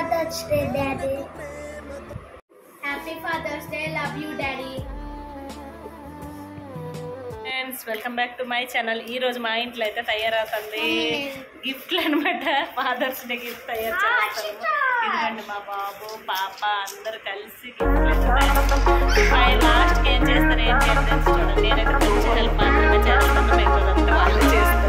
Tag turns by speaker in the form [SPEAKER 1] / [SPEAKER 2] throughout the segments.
[SPEAKER 1] Father's Day, Daddy. Happy Father's Day. Love you, Daddy.
[SPEAKER 2] Friends welcome back to my channel. ఈ రోజు మా ఇంట్లో అయితే తయారవుతుంది గిఫ్ట్లు అనమాట. ఫాదర్స్ డే గిఫ్ట్ తయారు చేస్తాము. ఎందుకంటే మా బాబు పాప అందరు కలిసి లాస్ట్ ఏం చేస్తారు ఏం చేస్తారు చూడండి. నేనైతే కొంచెం హెల్ప్ మాత్రమే చేస్తాను, మిగతాదంతా వాళ్ళు చేస్తారు.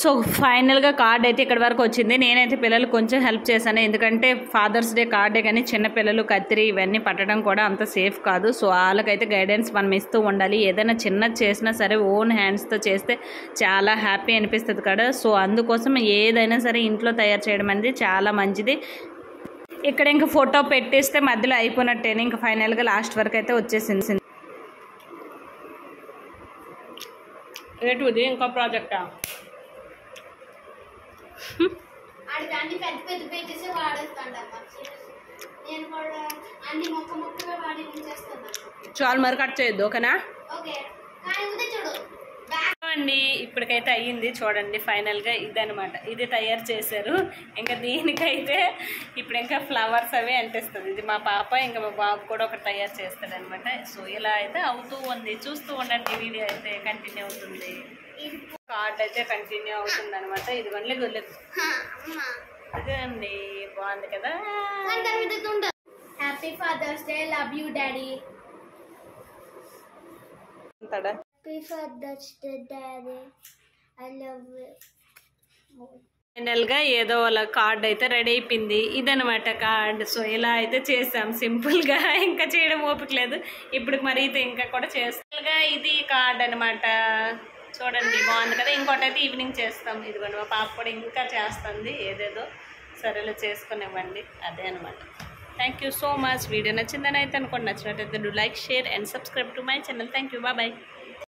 [SPEAKER 2] సో ఫైనల్గా కార్డ్ అయితే ఇక్కడ వరకు వచ్చింది. నేనైతే పిల్లలు కొంచెం హెల్ప్ చేశాను, ఎందుకంటే ఫాదర్స్ డే కార్డే కానీ చిన్నపిల్లలు కత్తిరి ఇవన్నీ పట్టడం కూడా అంత సేఫ్ కాదు. సో వాళ్ళకైతే గైడెన్స్ మనం ఇస్తూ ఉండాలి. ఏదైనా చిన్నది చేసినా సరే ఓన్ హ్యాండ్స్తో చేస్తే చాలా హ్యాపీ అనిపిస్తుంది కదా. సో అందుకోసం ఏదైనా సరే ఇంట్లో తయారు చేయడం అనేది చాలా మంచిది. ఇక్కడ ఇంకా ఫోటో పెట్టేస్తే మధ్యలో అయిపోయినట్టేనే. ఇంకా ఫైనల్గా లాస్ట్ వరకు అయితే వచ్చేసింది. ఏంటిది ఇంకో ప్రాజెక్టా? చాలు మరి కట్ చేయొద్దు, ఓకేనా అండి. ఇప్పటికైతే అయ్యింది చూడండి. ఫైనల్గా ఇదనమాట, ఇది తయారు చేశారు. ఇంకా దీనికైతే ఇప్పుడు ఇంకా ఫ్లవర్స్ అవి అంటిస్తుంది. ఇది మా పాప, ఇంకా మా బాబు కూడా ఒకటి తయారు చేస్తాడనమాట. సో ఇలా అయితే అవుతూ ఉంది. చూస్తూ ఉండండి, వీడియో అయితే కంటిన్యూ అవుతుంది. కార్డ్ అయితే కంటిన్యూ అవుతుంది అనమాట. ఇది వన్లే గొల్లెదు ఇదే అండి, బాగుంది కదా.
[SPEAKER 1] Happy father's day, love you daddy. Happy father's day daddy, I love you.
[SPEAKER 2] ఫైనల్గా ఏదో వాళ్ళ కార్డ్ అయితే రెడీ అయిపోయింది. ఇదనమాట కార్డ్. సో ఇలా అయితే చేసాం సింపుల్గా, ఇంకా చేయడం ఓపిక లేదు ఇప్పుడు. మరి అయితే ఇంకా కూడా చేస్తాగా. ఇది కార్డ్ అనమాట. చూడండి బాగుంది కదా. ఇంకోటి అయితే ఈవినింగ్ చేస్తాం. ఇదిగోండి మా పాప కూడా ఇంకా చేస్తుంది ఏదేదో. సరేలే చేసుకునివ్వండి, అదే అనమాట. Thank you so much. Video నచ్చిందని అయితే అనుకోండి. నచ్చినట్టయితే do like, share and subscribe to my channel. Thank you, bye.